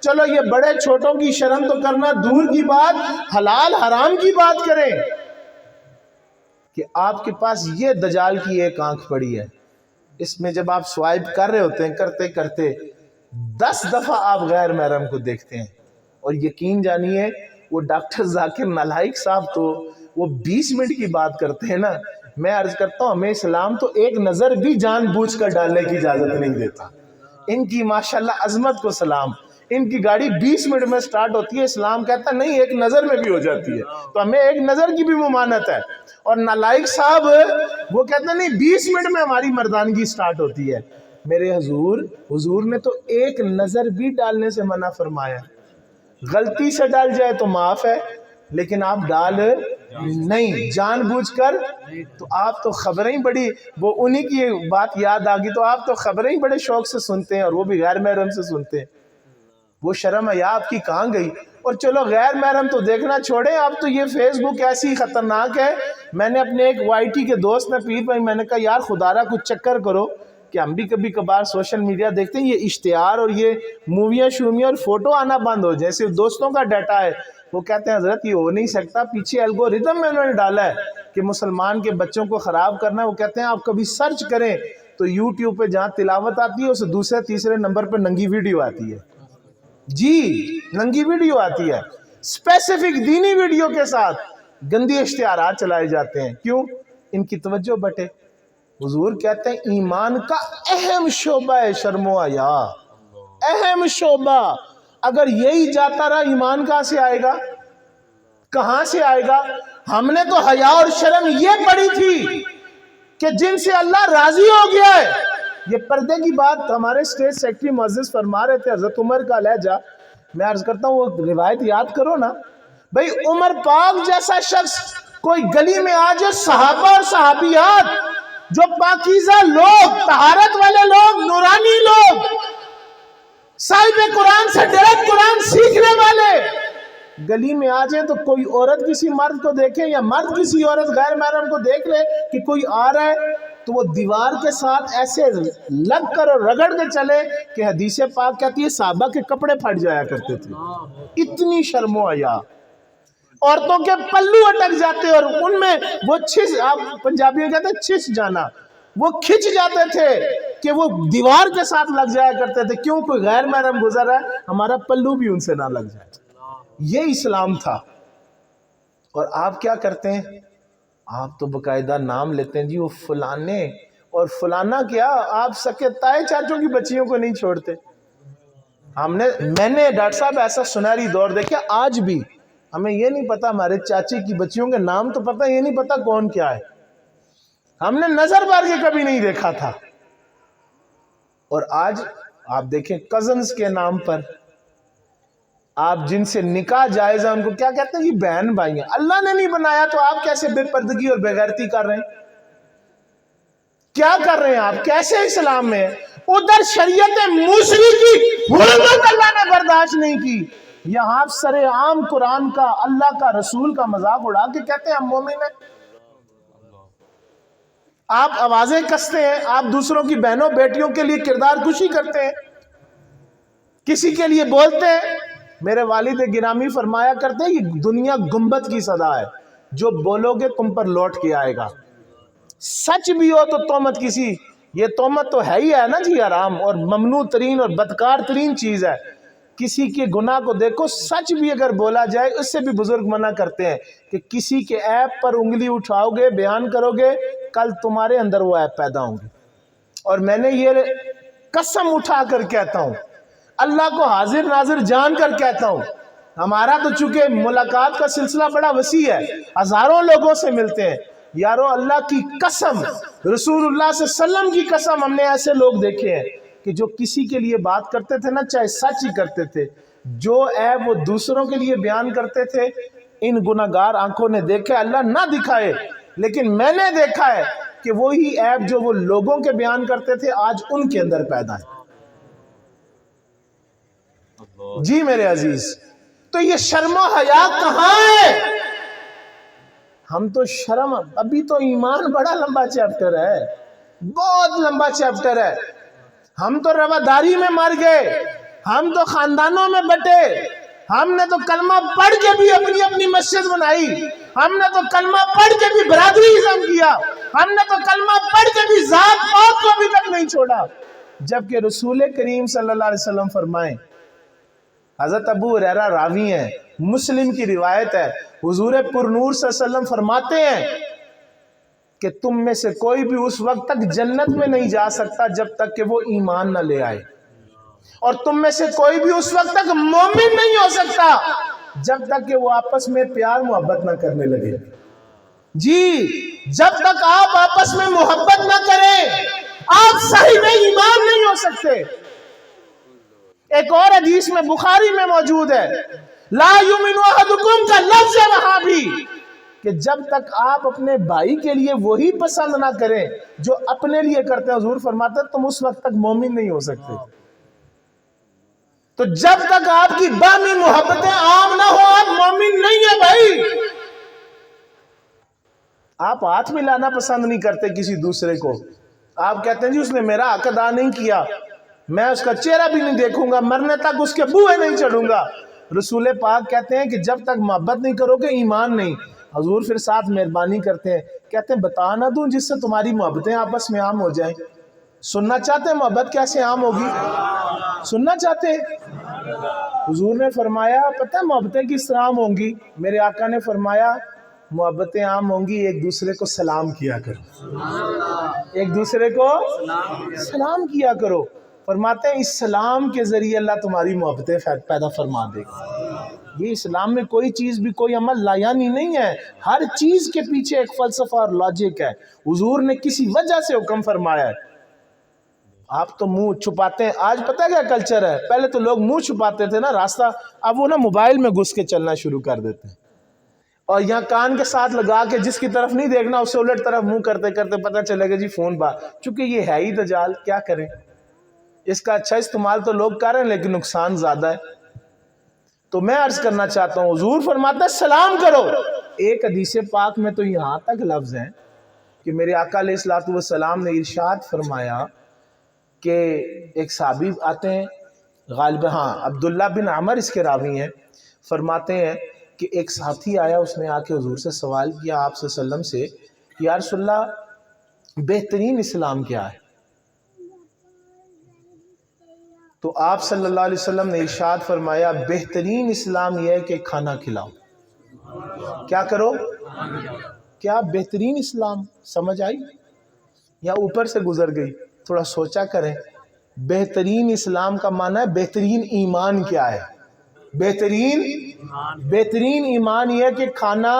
چلو یہ بڑے چھوٹوں کی شرم تو کرنا دور کی بات، حلال حرام کی بات کریں کہ آپ کے پاس یہ دجال کی ایک آنکھ پڑی ہے، اس میں جب آپ سوائپ کر رہے ہوتے ہیں کرتے کرتے 10 دفعہ آپ غیر محرم کو دیکھتے ہیں، اور یقین جانیے وہ ڈاکٹر ذاکر نالائق صاحب تو وہ 20 منٹ کی بات کرتے ہیں نا، میں عرض کرتا ہوں ہمیں اسلام تو ایک نظر بھی جان بوجھ کر ڈالنے کی اجازت نہیں دیتا۔ ان کی ماشاءاللہ عظمت کو سلام، ان کی گاڑی 20 منٹ میں سٹارٹ ہوتی ہے، اسلام کہتا نہیں ایک نظر میں بھی ہو جاتی ہے، تو ہمیں ایک نظر کی بھی ممانعت ہے، اور نالائق صاحب وہ کہتے ہیں نہیں 20 منٹ میں ہماری مردانگی سٹارٹ ہوتی ہے۔ میرے حضور نے تو ایک نظر بھی ڈالنے سے منع فرمایا، غلطی سے ڈال جائے تو معاف ہے، لیکن آپ ڈال نہیں جان بوجھ کر، تو آپ تو خبریں ہی بڑی، وہ انہی کی بات یاد آگی تو آپ تو خبریں ہی بڑے شوق سے سنتے ہیں، اور وہ بھی غیر محرم سے سنتے ہیں، وہ شرم حیا آپ کی کہاں گئی؟ اور چلو غیر محرم تو دیکھنا چھوڑیں، اب تو یہ فیس بک ایسی خطرناک ہے، میں نے اپنے ایک وائی ٹی کے دوست نے پیر بھائی میں نے کہا یار خدا را کچھ چکر کرو کہ ہم بھی کبھی کبھار سوشل میڈیا دیکھتے ہیں، یہ اشتہار اور یہ موویاں شومیاں اور فوٹو آنا بند ہو جائے، صرف دوستوں کا ڈیٹا ہے۔ وہ کہتے ہیں حضرت یہ ہو نہیں سکتا، پیچھے الگوریدم میں انہوں نے ڈالا ہے کہ مسلمان کے بچوں کو خراب کرنا ہے۔ وہ کہتے ہیں آپ کبھی سرچ کریں تو یوٹیوب پہ جہاں تلاوت آتی ہے اس دوسرے تیسرے نمبر پہ ننگی ویڈیو آتی ہے، جی ننگی ویڈیو آتی ہے، اسپیسیفک دینی ویڈیو کے ساتھ گندی اشتہارات چلائے جاتے ہیں۔ کیوں؟ ان کی توجہ بٹے۔ حضور کہتے ہیں ایمان کا اہم شعبہ ہے شرم و حیا، اہم شعبہ، اگر یہی جاتا رہا ایمان کہاں سے آئے گا؟ کہاں سے آئے گا؟ ہم نے تو حیا اور شرم یہ پڑھی تھی کہ جن سے اللہ راضی ہو گیا ہے۔ یہ پردے کی بات ہمارے اسٹیٹ سیکٹری معزز فرما رہے تھے، حضرت عمر کا لہجہ، میں عرض کرتا ہوں وہ روایت یاد کرو نا بھئی، عمر پاک جیسا شخص کوئی گلی میں آ جائے، صحابہ اور صحابیات جو پاکیزہ لوگ، طہارت والے لوگ، نورانی لوگ، صاحب قرآن سے ڈائریکٹ قرآن سیکھنے والے گلی میں آ جائے تو کوئی عورت کسی مرد کو دیکھے یا مرد کسی عورت غیر محرم کو دیکھ لے کہ کوئی آ رہا ہے تو وہ دیوار کے ساتھ ایسے لگ کر اور رگڑ کے چلے کہ حدیث پاک کہتی ہے صحابہ کے کپڑے پھٹ جایا کرتے تھے، اتنی شرم و حیا۔ عورتوں کے پلو اٹک جاتے اور ان میں وہ چھس، آپ پنجابیوں کہتے ہیں چھس جانا، وہ کھچ جاتے تھے کہ وہ دیوار کے ساتھ لگ جایا کرتے تھے۔ کیوں؟ کوئی غیر محرم گزر رہا ہے، ہمارا پلو بھی ان سے نہ لگ جائے۔ یہ اسلام تھا۔ اور آپ کیا کرتے ہیں؟ آپ تو باقاعدہ نام لیتے ہیں جی وہ فلانے، اور فلانا کیا، آپ سکے تائے چاچوں کی بچیوں کو نہیں چھوڑتے۔ میں نے ڈاکٹر صاحب ایسا سنہری دور دیکھا، آج بھی ہمیں یہ نہیں پتا، ہمارے چاچے کی بچیوں کے نام تو پتا، یہ نہیں پتا کون کیا ہے، ہم نے نظر مار کے کبھی نہیں دیکھا تھا۔ اور آج آپ دیکھیں کزنز کے نام پر آپ جن سے نکاح جائز ہے ان کو کیا کہتے ہیں؟ یہ بہن بھائی ہیں، اللہ نے نہیں بنایا تو آپ کیسے بے پردگی اور بے غیرتی کر رہے ہیں؟ کیا کر رہے ہیں آپ؟ کیسے اسلام میں؟ ادھر شریعت موسوی کی حرمت اللہ نے برداشت نہیں کی، یہاں آپ سر عام قرآن کا، اللہ کا، رسول کا مذاق اڑا کے کہتے ہیں ہم مومن ہیں۔ آپ آوازیں کستے ہیں، آپ دوسروں کی بہنوں بیٹیوں کے لیے کردار کشی کرتے ہیں، کسی کے لیے بولتے ہیں۔ میرے والد گرامی فرمایا کرتے ہیں یہ دنیا گنبد کی صدا ہے، جو بولو گے تم پر لوٹ کے آئے گا۔ سچ بھی ہو تو تہمت کسی، یہ تہمت تو ہے ہی ہے نا جی حرام اور ممنوع ترین اور بدکار ترین چیز ہے۔ کسی کے گناہ کو دیکھو، سچ بھی اگر بولا جائے، اس سے بھی بزرگ منع کرتے ہیں کہ کسی کے عیب پر انگلی اٹھاؤ گے، بیان کرو گے، کل تمہارے اندر وہ عیب پیدا ہوں گے۔ اور میں نے یہ قسم اٹھا کر کہتا ہوں، اللہ کو حاضر ناظر جان کر کہتا ہوں، ہمارا تو چونکہ ملاقات کا سلسلہ بڑا وسیع ہے، ہزاروں لوگوں سے ملتے ہیں، یارو اللہ کی قسم، رسول اللہ صلی اللہ علیہ وسلم کی قسم، ہم نے ایسے لوگ دیکھے ہیں کہ جو کسی کے لیے بات کرتے تھے نا، چاہے سچ ہی کرتے تھے، جو عیب وہ دوسروں کے لیے بیان کرتے تھے، ان گناہگار آنکھوں نے دیکھے، اللہ نہ دکھائے، لیکن میں نے دیکھا ہے کہ وہی عیب جو وہ لوگوں کے بیان کرتے تھے آج ان کے اندر پیدا ہے۔ جی میرے عزیز، تو یہ شرم و حیا کہاں ہے؟ ہم تو شرم، ابھی تو ایمان بڑا لمبا چیپٹر ہے، بہت لمبا چیپٹر ہے، ہم تو رواداری میں مر گئے، ہم تو خاندانوں میں بٹے، ہم نے تو کلمہ پڑھ کے بھی اپنی اپنی مسجد بنائی، ہم نے تو کلمہ پڑھ کے بھی برادری ازم کیا، ہم نے تو کلمہ پڑھ کے بھی ذات پات کو ابھی تک نہیں چھوڑا، جبکہ رسول کریم صلی اللہ علیہ وسلم فرمائیں، حضرت ابو ہریرہ راوی ہیں، مسلم کی روایت ہے، حضور پر نور صلی اللہ علیہ وسلم فرماتے ہیں کہ تم میں سے کوئی بھی اس وقت تک جنت میں نہیں جا سکتا جب تک کہ وہ ایمان نہ لے آئے، اور تم میں سے کوئی بھی اس وقت تک مومن نہیں ہو سکتا جب تک کہ وہ آپس میں پیار محبت نہ کرنے لگے۔ جی، جب تک آپ آپس میں محبت نہ کریں آپ صحیح میں ایمان نہیں ہو سکتے۔ ایک اور حدیث میں بخاری میں موجود ہے، لا یؤمن احدکم کا لفظ ہے وہاں بھی، کہ جب تک آپ اپنے بھائی کے لیے وہی پسند نہ کریں جو اپنے لیے کرتے ہیں، حضور فرماتے ہیں تم اس وقت تک مومن نہیں ہو سکتے۔ تو جب تک آپ کی باہمی محبتیں عام نہ ہو آپ مومن نہیں ہیں بھائی۔ آپ ہاتھ ملانا پسند نہیں کرتے کسی دوسرے کو، آپ کہتے ہیں جی اس نے میرا حق ادا نہیں کیا، میں اس کا چہرہ بھی نہیں دیکھوں گا، مرنے تک اس کے بوئے نہیں چڑھوں گا۔ رسول پاک کہتے ہیں کہ جب تک محبت نہیں کرو گے ایمان نہیں۔ حضور پھر ساتھ مہربانی کرتے ہیں، کہتے ہیں بتا نہ دوں جس سے تمہاری محبتیں آپس میں عام ہو جائیں۔ سننا چاہتے ہیں محبت کیسے عام ہوگی؟ سننا چاہتے ہیں؟ حضور نے فرمایا پتہ ہے محبتیں کس طرح عام ہوں گی؟ میرے آقا نے فرمایا محبتیں عام ہوں گی ایک دوسرے کو سلام کیا کرو، ایک دوسرے کو سلام کیا کرو۔ فرماتے ہیں اس سلام کے ذریعے اللہ تمہاری محبتیں پیدا فرما دے گا۔ یہ اسلام میں کوئی چیز بھی کوئی عمل لایانی نہیں ہے، ہر چیز کے پیچھے ایک فلسفہ اور لاجک ہے۔ حضور نے کسی وجہ سے حکم فرمایا ہے۔ آپ تو منہ چھپاتے ہیں، آج پتہ کیا کلچر ہے؟ پہلے تو لوگ منہ چھپاتے تھے نا راستہ، اب وہ نا موبائل میں گھس کے چلنا شروع کر دیتے ہیں، اور یہاں کان کے ساتھ لگا کے جس کی طرف نہیں دیکھنا اس سے الٹ طرف منہ کرتے کرتے پتہ چلے گا جی فون بات، چونکہ یہ ہے ہی دجال، کیا کریں؟ اس کا اچھا استعمال تو لوگ کر رہے ہیں لیکن نقصان زیادہ ہے۔ تو میں عرض کرنا چاہتا ہوں حضور فرماتا ہے سلام کرو۔ ایک حدیث پاک میں تو یہاں تک لفظ ہیں کہ میرے آقا علیہ الصلوۃ والسلام نے ارشاد فرمایا کہ ایک صحابی آتے ہیں، غالب عبداللہ بن عمر اس کے راوی ہیں، فرماتے ہیں کہ ایک ساتھی آیا، اس نے آ کے حضور سے سوال کیا آپ صلی اللہ علیہ وسلم سے کہ یا رسول اللہ بہترین اسلام کیا ہے؟ تو آپ صلی اللہ علیہ وسلم نے ارشاد فرمایا بہترین اسلام یہ ہے کہ کھانا کھلاؤ۔ کیا کرو؟ کیا بہترین اسلام سمجھ آئی یا اوپر سے گزر گئی؟ تھوڑا سوچا کریں۔ بہترین اسلام کا معنی ہے بہترین ایمان کیا ہے؟ بہترین ایمان یہ ہے کہ کھانا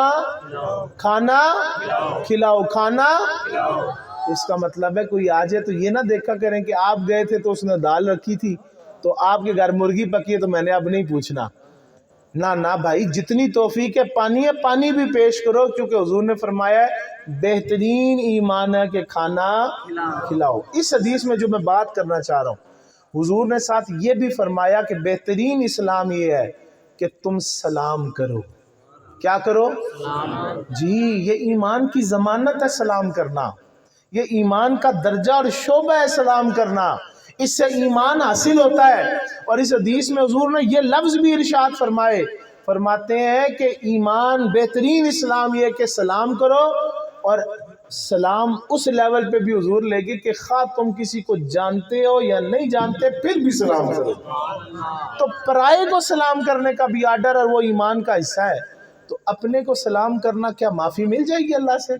کھلاؤ، کھانا۔ اس کا مطلب ہے کوئی آ جائے تو یہ نہ دیکھا کریں کہ آپ گئے تھے تو اس نے دال رکھی تھی تو آپ کے گھر مرغی پکی ہے تو میں نے اب نہیں پوچھنا، نہ بھائی، جتنی توفیق ہے پانی بھی پیش کرو، کیونکہ حضور نے فرمایا ہے بہترین ایمان ہے کہ کھانا کھلاؤ۔ اس حدیث میں جو میں بات کرنا چاہ رہا ہوں، حضور نے ساتھ یہ بھی فرمایا کہ بہترین اسلام یہ ہے کہ تم سلام کرو۔ کیا کرو؟ جی، یہ ایمان کی ضمانت ہے سلام کرنا، یہ ایمان کا درجہ اور شعبہ ہے سلام کرنا، اس سے ایمان حاصل ہوتا ہے۔ اور اس حدیث میں حضور نے یہ لفظ بھی ارشاد فرماتے ہیں کہ ایمان بہترین اسلام یہ ہے کہ سلام کرو، اور سلام اس لیول پہ بھی حضور لے گی کہ خواہ تم کسی کو جانتے ہو یا نہیں جانتے پھر بھی سلام کرو۔ تو پرائے کو سلام کرنے کا بھی آرڈر اور وہ ایمان کا حصہ ہے، تو اپنے کو سلام کرنا کیا معافی مل جائے گی اللہ سے؟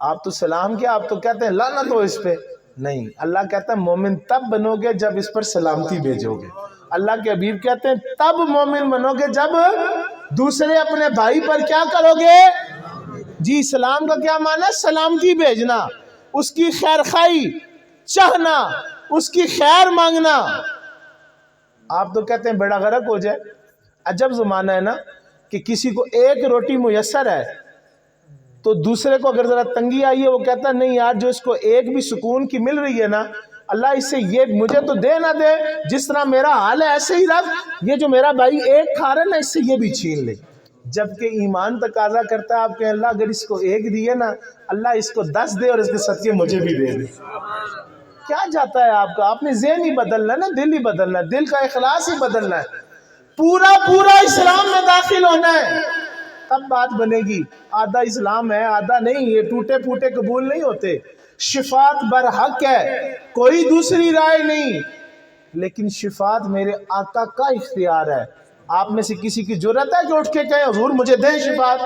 آپ تو سلام کیا، آپ تو کہتے ہیں لعنت ہو اس پہ، نہیں، اللہ کہتا ہے مومن تب بنو گے جب اس پر سلامتی بھیجو گے۔ اللہ کے حبیب کہتے ہیں تب مومن بنو گے جب دوسرے اپنے بھائی پر کیا کرو گے؟ جی، سلام کا کیا معنی ہے؟ سلامتی بھیجنا، اس کی خیر خواہی چاہنا، اس کی خیر مانگنا۔ آپ تو کہتے ہیں بیڑا غرق ہو جائے۔ عجب زمانہ ہے نا کہ کسی کو ایک روٹی میسر ہے تو دوسرے کو اگر ذرا تنگی آئی ہے وہ کہتا ہے نہیں یار جو اس کو ایک بھی سکون کی مل رہی ہے نا اللہ اس سے یہ مجھے تو دے نہ دے، جس طرح میرا حال ہے ایسے ہی رکھ، یہ جو میرا بھائی ایک کھا رہا ہے نا اس سے یہ بھی چھین لے۔ جبکہ ایمان تقاضا کرتا ہے آپ کہیں اللہ اگر اس کو ایک دیے نا اللہ اس کو 10 دے اور اس کے صدقے مجھے بھی دے دے۔ کیا جاتا ہے آپ کا؟ آپ نے ذہن ہی بدلنا ہے نا، دل ہی بدلنا ہے، دل کا اخلاص ہی بدلنا ہے، پورا اسلام میں داخل ہونا ہے، تب بات بنے گی۔ آدھا اسلام ہے، آدھا نہیں، یہ ٹوٹے پھوٹے قبول نہیں ہوتے۔ شفاعت برحق ہے، کوئی دوسری رائے نہیں، لیکن شفاعت میرے آقا کا اختیار ہے۔ آپ میں سے کسی کی جرأت ہے کہ اٹھ کے کہے حضور مجھے دیں شفاعت؟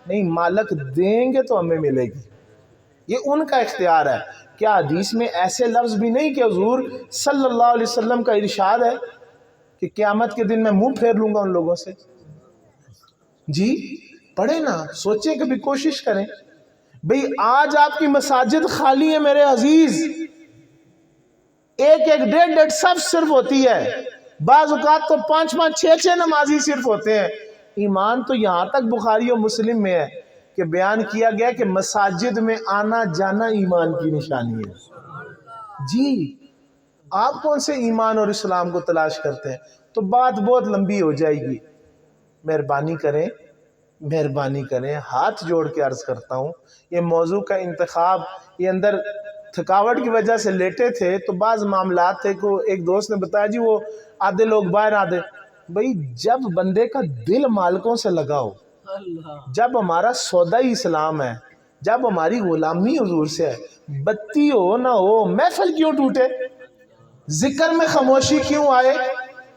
نہیں، مالک دیں گے تو ہمیں ملے گی، یہ ان کا اختیار ہے۔ کیا حدیث میں ایسے لفظ بھی نہیں کہ حضور صلی اللہ علیہ وسلم کا ارشاد ہے کہ قیامت کے دن میں منہ پھیر لوں گا ان لوگوں سے؟ جی پڑھیں نا، سوچیں، کبھی کوشش کریں۔ بھئی آج آپ کی مساجد خالی ہیں میرے عزیز، ایک ڈیڑھ صف صرف ہوتی ہے، بعض اوقات تو 5 6 نمازی صرف ہوتے ہیں۔ ایمان تو یہاں تک بخاری و مسلم میں ہے کہ بیان کیا گیا کہ مساجد میں آنا جانا ایمان کی نشانی ہے۔ جی آپ کون سے ایمان اور اسلام کو تلاش کرتے ہیں؟ تو بات بہت لمبی ہو جائے گی، مہربانی کریں، ہاتھ جوڑ کے عرض کرتا ہوں، یہ موضوع کا انتخاب، یہ اندر تھکاوٹ کی وجہ سے لیٹے تھے تو بعض معاملات تھے کو ایک دوست نے بتایا جی وہ آدھے لوگ باہر آدھے۔ بھئی جب بندے کا دل مالکوں سے لگا ہو، جب ہمارا سودا ہی اسلام ہے، جب ہماری غلامی حضور سے ہے، بتی ہو نہ ہو محفل کیوں ٹوٹے، ذکر میں خاموشی کیوں آئے؟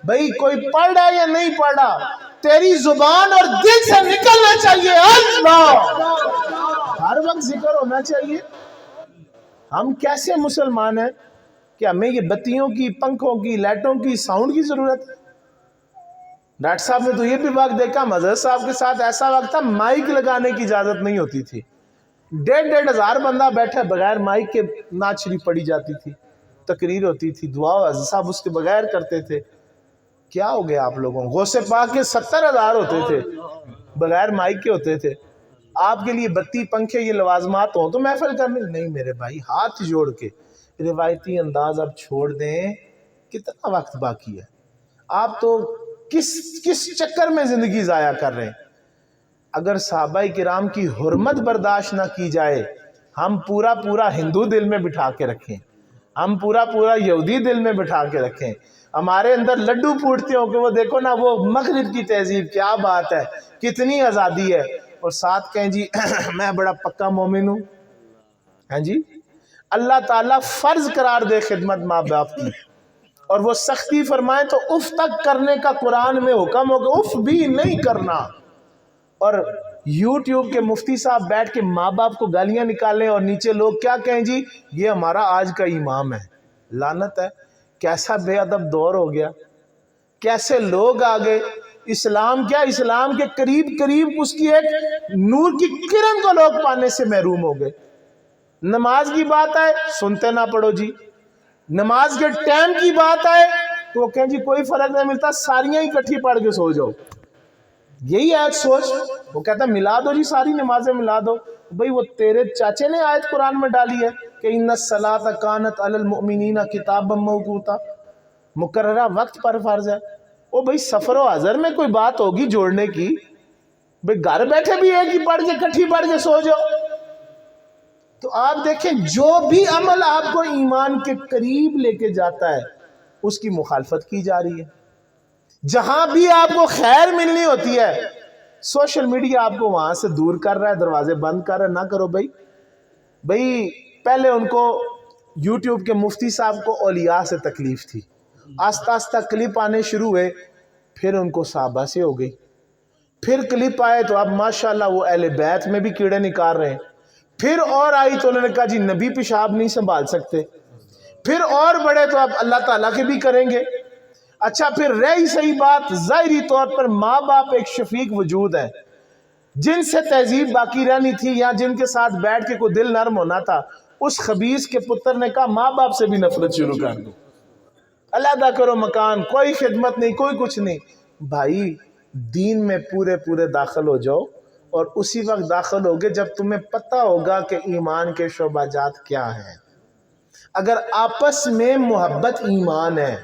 بھئی کوئی پڑھ رہا یا نہیں پڑھ رہا، تیری زبان اور دل سے نکلنا چاہیے اللہ، ہر وقت ذکر ہونا چاہیے۔ ہم کیسے مسلمان ہیں کہ ہمیں یہ بتیوں کی، پنکھوں کی، لائٹوں کی، ساؤنڈ کی ضرورت ہے؟ ڈاکٹر صاحب نے تو یہ بھی وقت دیکھا، حضرت صاحب کے ساتھ ایسا وقت تھا مائک لگانے کی اجازت نہیں ہوتی تھی، 1,500 بندہ بیٹھا بغیر مائک کے نعت شریف پڑھی جاتی تھی، تقریر ہوتی تھی، دعا حضرت صاحب اس کے بغیر کرتے تھے۔ کیا ہو گیا آپ لوگوں؟ غوث پاک کے 70,000 ہوتے تھے، بغیر مائک کے ہوتے تھے۔ آپ کے لیے بتی، پنکھے، یہ لوازمات ہوں تو محفل کرنے نہیں میرے بھائی، ہاتھ جوڑ کے روایتی انداز اب چھوڑ دیں، کتنا وقت باقی ہے؟ آپ تو کس چکر میں زندگی ضائع کر رہے ہیں؟ اگر صحابہ کرام کی حرمت برداشت نہ کی جائے، ہم پورا ہندو دل میں بٹھا کے رکھیں، ہم پورا یہودی دل میں بٹھا کے رکھیں، ہمارے اندر لڈو پھوٹتے ہوں کہ وہ دیکھو نا وہ مغرب کی تہذیب، کیا بات ہے، کتنی آزادی ہے، اور ساتھ کہیں جی میں بڑا پکا مومن ہوں۔ ہاں جی، اللہ تعالیٰ فرض قرار دے خدمت ماں باپ کی، اور وہ سختی فرمائے تو اف تک کرنے کا قرآن میں حکم ہوگا، اف بھی نہیں کرنا۔ اور یوٹیوب کے مفتی صاحب بیٹھ کے ماں باپ کو گالیاں نکالیں اور نیچے لوگ کیا کہیں جی یہ ہمارا آج کا امام ہے۔ لعنت ہے، کیسا بے ادب دور ہو گیا، کیسے لوگ آگے، اسلام کیا، اسلام کے قریب اس کی ایک نور کی کرن کو لوگ پانے سے محروم ہو گئے۔ نماز کی بات آئے سنتے نہ پڑھو جی، نماز کے ٹائم کی بات آئے تو وہ کہیں جی کوئی فرق نہیں ملتا، ساریاں ہی کٹھی پڑھ کے سو جاؤ، یہی آیت سوچ۔ وہ کہتا ہے ملا دو جی، ساری نمازیں ملا دو۔ بھئی وہ تیرے چاچے نے آیت قرآن میں ڈالی ہے کہ ان الصلاۃ کانت علی المؤمنین کتابا موقوتا، مقررہ وقت پر فرض ہے۔ او بھئی سفر و حضر میں کوئی بات ہوگی جوڑنے کی؟ بھئی گھر بیٹھے بھی ایک ہی پڑھ کے کٹھی پڑھ کے سو جاؤ۔ تو آپ دیکھیں جو بھی عمل آپ کو ایمان کے قریب لے کے جاتا ہے اس کی مخالفت کی جا رہی ہے۔ جہاں بھی آپ کو خیر ملنی ہوتی ہے سوشل میڈیا آپ کو وہاں سے دور کر رہا ہے، دروازے بند کر رہا ہے، نہ کرو بھئی پہلے ان کو یوٹیوب کے مفتی صاحب کو اولیاء سے تکلیف تھی، آہستہ آہستہ کلپ آنے شروع ہوئے، پھر ان کو صحابہ سے ہو گئی، پھر کلپ آئے تو اب ماشاءاللہ وہ اہل بیت میں بھی کیڑے نکال رہے ہیں، پھر اور آئی تو انہوں نے کہا جی نبی پیشاب نہیں سنبھال سکتے، پھر اور بڑے تو اب اللہ تعالیٰ کے بھی کریں گے۔ اچھا پھر رہی صحیح بات، ظاہری طور پر ماں باپ ایک شفیق وجود ہے، جن سے تہذیب باقی رہنی تھی یا جن کے ساتھ بیٹھ کے کوئی دل نرم ہونا تھا، اس خبیث کے پتر نے کہا ماں باپ سے بھی نفرت شروع کر دو، علیحدہ کرو مکان، کوئی خدمت نہیں، کوئی کچھ نہیں۔ بھائی دین میں پورے داخل ہو جاؤ، اور اسی وقت داخل ہوگے جب تمہیں پتہ ہوگا کہ ایمان کے شعبہ جات کیا ہیں۔ اگر آپس میں محبت ایمان ہے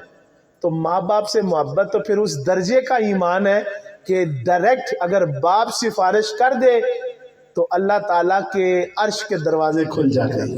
تو ماں باپ سے محبت تو پھر اس درجے کا ایمان ہے کہ ڈائریکٹ اگر باپ سفارش کر دے تو اللہ تعالیٰ کے عرش کے دروازے کھل جاتے ہیں۔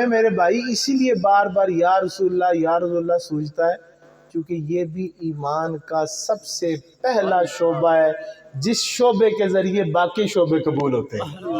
ہمیں میرے بھائی اسی لیے بار بار یا رسول اللہ سوچتا ہے، کیونکہ یہ بھی ایمان کا سب سے پہلا شعبہ ہے جس شعبے کے ذریعے باقی شعبے قبول ہوتے ہیں۔